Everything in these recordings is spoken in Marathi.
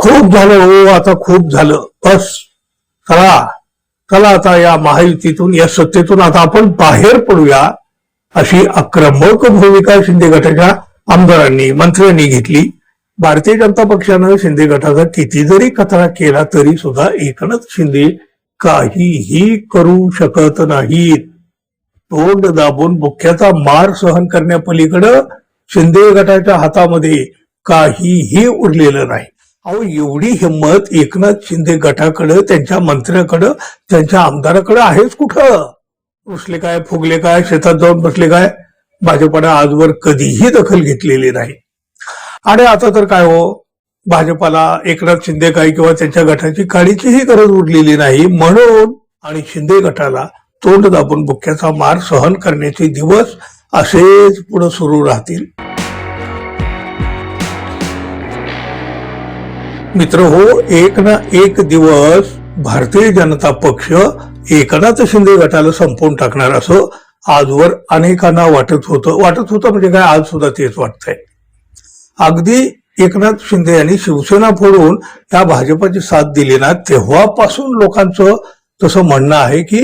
खूप झालं हो, आता खूप झालं, बस. चला चला आता या महायुतीतून, या सत्तेतून आता आपण बाहेर पडूया, अशी आक्रमक भूमिका शिंदे गटाच्या आमदारांनी, मंत्र्यांनी घेतली. भारतीय जनता पक्षानं शिंदे गटाचा किती जरी कचरा केला तरी सुद्धा एकनाथ शिंदे काहीही करू शकत नाहीत. तोंड दाबून बुक्क्याचा मार सहन करण्यापलीकडं शिंदे गटाच्या हातामध्ये काहीही उरलेलं नाही. अहो, एवढी हिंमत एकनाथ शिंदे गटाकडं, त्यांच्या मंत्र्याकडं, त्यांच्या आमदाराकडं आहेच कुठं? रुसले काय, फुगले काय, शेतात जाऊन बसले काय? भाजपानं आजवर कधीही दखल घेतलेली नाही. आणि आता तर काय हो, भाजपाला एकनाथ शिंदे काय किंवा त्यांच्या गटाची काडीचीही गरज उरलेली नाही. म्हणून आणि शिंदे गटाला तोंड दाबून बुक्क्याचा मार सहन करण्याचे दिवस असेच पुढे सुरू राहतील. मित्र हो, एक ना एक दिवस भारतीय जनता पक्ष एकनाथ शिंदे गटाला संपवून टाकणार असं आजवर अनेकांना वाटत होतं म्हणजे काय, आज सुद्धा तेच वाटतंय. अगदी एकनाथ शिंदे यांनी शिवसेना फोडून या भाजपाची साथ दिली ना, तेव्हापासून लोकांचं तसं म्हणणं आहे की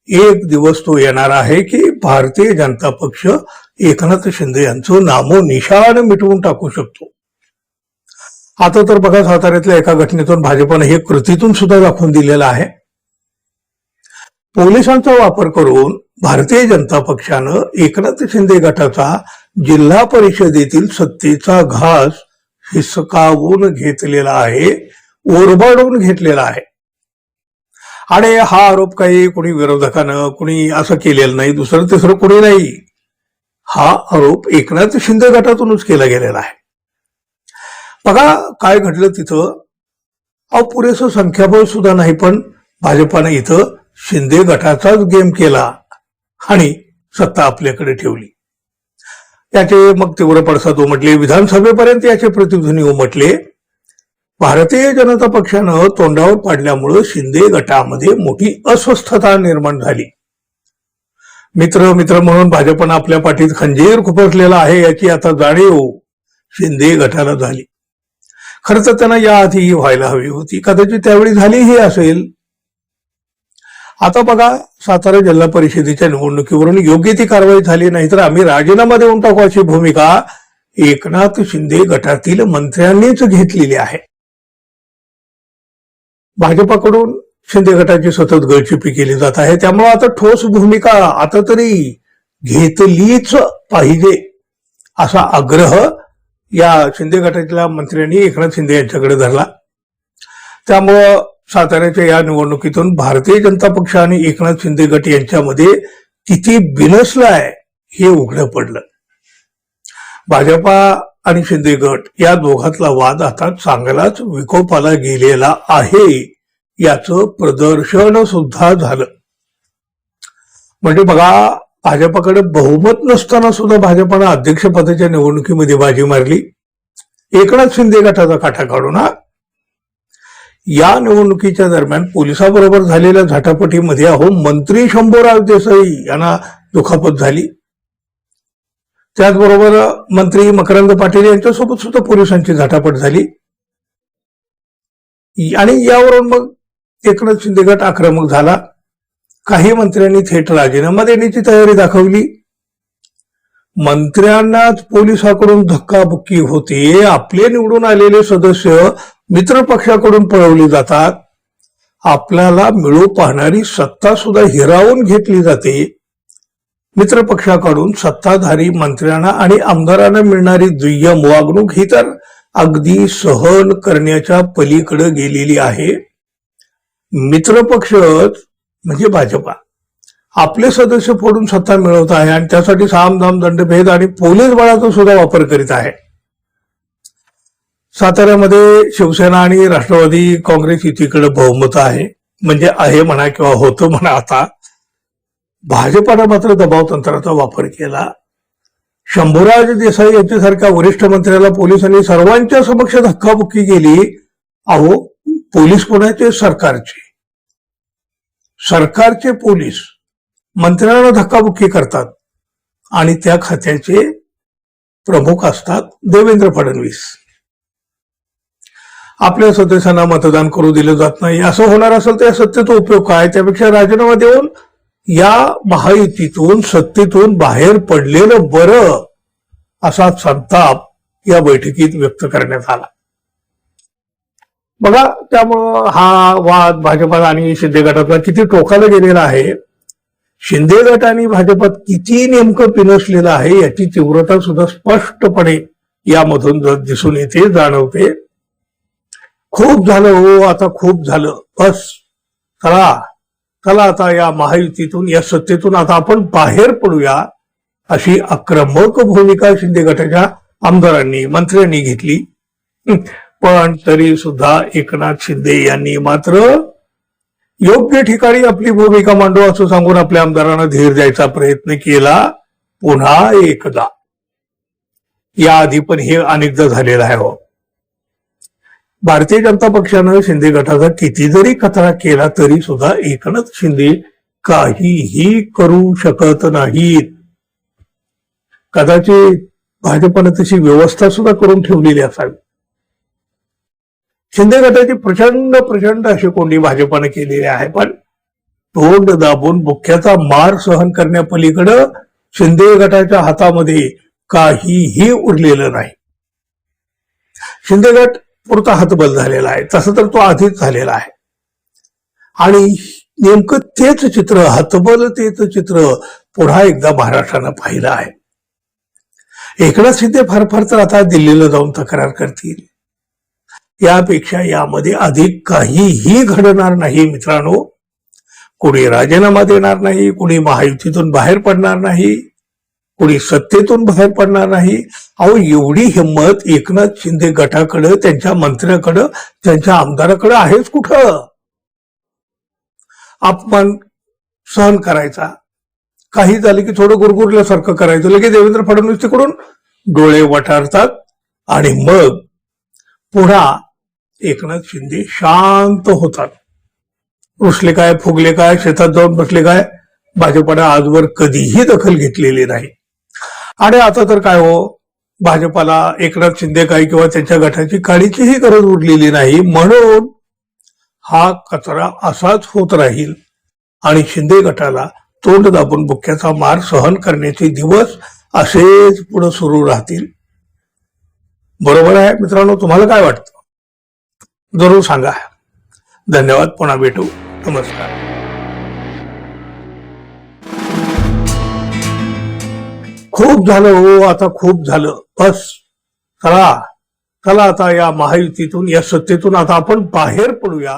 एक दिवस तो येणार आहे की भारतीय जनता पक्ष एकनाथ शिंदे यांचं नामोनिशाण मिटवून टाकू शकतो. आता तर बघा, साताऱ्यातल्या एका घटनेतून भाजपानं हे कृतीतून सुद्धा दाखवून दिलेलं आहे. पोलिसांचा वापर करून भारतीय जनता पक्षानं एकनाथ शिंदे गटाचा जिल्हा परिषदेतील सत्तेचा घास हिसकावून घेतलेला आहे, ओरबाडून घेतलेला आहे. आणि हा आरोप काही कुणी विरोधकानं कुणी असं केलेला नाही, दुसरं तिसरं कुणी नाही. हा आरोप एकनाथ शिंदे गटातूनच केला गेलेला आहे. बघा काय घडलं तिथं. पुरेसं संख्याबळ सुद्धा नाही, पण भाजपानं इथं शिंदे गटाचाच गेम केला आणि सत्ता आपल्याकडे ठेवली. याचे मग तीव्र पडसाद उमटले, विधानसभेपर्यंत याचे प्रतिध्वनी उमटले. भारतीय जनता पक्षानं तोंडावर पाडल्यामुळं शिंदे गटामध्ये मोठी अस्वस्थता निर्माण झाली. मित्र म्हणून भाजपनं आपल्या पाठीत खंजीर खुपसलेला आहे याची आता जाणीव शिंदे गटाला झाली. खरं तर त्यांना याआधीही व्हायला हवी होती, कदाचित त्यावेळी झालीही असेल. आता बघा, सातारा जिल्हा परिषदेच्या निवडणुकीवरून योग्य ती कारवाई झाली नाही तर आम्ही राजीनामा देऊन टाकू अशी भूमिका एकनाथ शिंदे गटातील मंत्र्यांनीच घेतलेली आहे. भाजपाकडून शिंदे गटाची सतत गळचिपी केली जात आहे, त्यामुळे आता ठोस भूमिका आता तरी घेतलीच पाहिजे असा आग्रह या शिंदे गटाच्या मंत्र्यांनी एकनाथ शिंदे यांच्याकडे धरला. त्यामुळं साताऱ्याच्या या निवडणुकीतून भारतीय जनता पक्ष आणि एकनाथ शिंदे गट यांच्यामध्ये किती बिनसलाय हे उघडं पडलं. भाजपा आणि शिंदे गट या दोघातला वाद आता चांगलाच विकोपाला गेलेला आहे, याचं प्रदर्शन सुद्धा झालं. म्हणजे बघा, भाजपाकडे बहुमत नसताना सुद्धा भाजपानं अध्यक्षपदाच्या निवडणुकीमध्ये बाजी मारली, एकनाथ शिंदे गटाचा काटा काढून. या निवडणुकीच्या दरम्यान पोलिसाबरोबर झालेल्या झटापटीमध्ये मंत्री शंभूराज देसाई यांना दुखापत झाली. त्याचबरोबर मंत्री मकरंद पाटील यांच्यासोबत सुद्धा पोलिसांची झटापट झाली. आणि यावरून मग एकनाथ शिंदे गट आक्रमक झाला. काही मंत्र्यांनी थेट राजीनामा देण्याची तयारी दाखवली. मंत्र्यांनाच पोलिसांकडून धक्काबुक्की होते. आपले निवडून आलेले सदस्य मित्र पक्षाकडून पळवली जातात. आपल्याला मिळू पाहणारी सत्ता सुद्धा हिरावून घेतली जाते. मित्र पक्षाकडून सत्ताधारी मंत्र्यांना आणि आमदारांना मिळणारी दुय्यम वागणूक ही तर अगदी सहन करण्याच्या पलीकडे गेलेली आहे. मित्र पक्ष म्हणजे भाजपा आपले सदस्य फोडून सत्ता मिळवत आहे आणि त्यासाठी सामदाम दंडभेद आणि पोलीस बळाचा सुद्धा वापर करीत आहे. साताऱ्यामध्ये शिवसेना आणि राष्ट्रवादी काँग्रेस युतीकडे बहुमत आहे, म्हणजे आहे म्हणा किंवा होतं म्हणा. आता भाजपानं मात्र दबाव तंत्राचा वापर केला. शंभूराज देसाई यांच्यासारख्या वरिष्ठ मंत्र्याला पोलिसांनी सर्वांच्या समक्ष धक्काबुक्की केली. पोलीस कोणाचे? सरकारचे पोलीस मंत्र्यांना धक्काबुक्की करतात आणि त्या खात्याचे प्रमुख असतात देवेंद्र फडणवीस. आपल्या सदस्यांना मतदान करू दिलं जात नाही, असं होणार असेल तर या सत्तेचा उपयोग काय? त्यापेक्षा राजीनामा देऊन या महायुतीतून सत्तेतून बाहेर पडलेलं बरं, असा संताप या बैठकीत व्यक्त करण्यात आला. बघा, त्यामुळं हा वाद भाजपात आणि शिंदे गटातला किती टोकाला गेलेला आहे. शिंदे गट आणि भाजपात किती नेमकं पिनसलेलं आहे याची तीव्रता सुद्धा स्पष्टपणे यामधून दिसून येते, जाणवते. खूप झालं हो, आता खूप झालं, बस, चला चला आता या महायुतीतून या सत्तेतून आता आपण बाहेर पडूया, अशी आक्रमक भूमिका शिंदे गटाच्या आमदारांनी मंत्र्यांनी घेतली. पण तरी सुद्धा एकनाथ शिंदे यांनी मात्र योग्य ठिकाणी आपली भूमिका मांडू असं सांगून आपल्या आमदारांना धीर द्यायचा प्रयत्न केला. पुन्हा एकदा, याआधी पण हे अनेकदा झालेलं आहे हो. भारतीय जनता पक्षानं शिंदे गटाचा किती जरी कचरा केला तरी सुद्धा एकनाथ शिंदे काहीही करू शकत नाहीत. कदाचित भाजपनं तशी व्यवस्था सुद्धा करून ठेवलेली असावी. शिंदे गटाची प्रचंड प्रचंड अशी कोंडी भाजपानं केलेली आहे, पण तोंड दाबून बुक्क्याचा मार सहन करण्यापलीकडं शिंदे गटाच्या हातामध्ये काहीही उरलेलं नाही. शिंदे गट पुरता हतबल झालेला आहे, तसं तर तो आधीच झालेला आहे. आणि नेमकं तेच चित्र, हतबलतेचं चित्र पुन्हा एकदा महाराष्ट्रानं पाहिलं आहे. एकनाथ शिंदे फार फार तर आता दिल्लीला जाऊन तक्रार करतील. यापेक्षा यामध्ये अधिक काहीही घडणार नाही मित्रांनो. कोणी राजीनामा देणार नाही, कोणी महायुतीतून बाहेर पडणार नाही, कोणी सत्तेतून बाहेर पडणार नाही. अहो, एवढी हिंमत एकनाथ शिंदे गटाकडे, त्यांच्या मंत्र्याकडे, त्यांच्या आमदाराकडे आहेच कुठं? अपमान सहन करायचा, काही झालं की थोडं गुरगुरल्यासारखं करायचं, लगेच देवेंद्र फडणवीस तिकडून डोळे वटारतात आणि मग पुन्हा एकनाथ शिंदे शांत होतात. रुसले काय, फुगले काय, शेतात जाऊन बसले काय, भाजपाने आजवर कधीही दखल घेतलेली नाही. आणि आता तर काय हो, भाजपाला एकनाथ शिंदे काय किंवा त्यांच्या गटाची काळीचीही गरज उरलेली नाही. म्हणून हा कचरा असाच होत राहील आणि शिंदे गटाला तोंड दाबून बुक्क्याचा मार सहन करण्याचे दिवस असेच पुढे सुरू राहतील. बरोबर आहे मित्रांनो, तुम्हाला काय वाटतं? जरूर सांगा. धन्यवाद. पुन्हा भेटू. नमस्कार. खूप झालं हो, आता खूप झालं, बस, चला चला आता या महायुतीतून या सत्तेतून आता आपण बाहेर पडूया,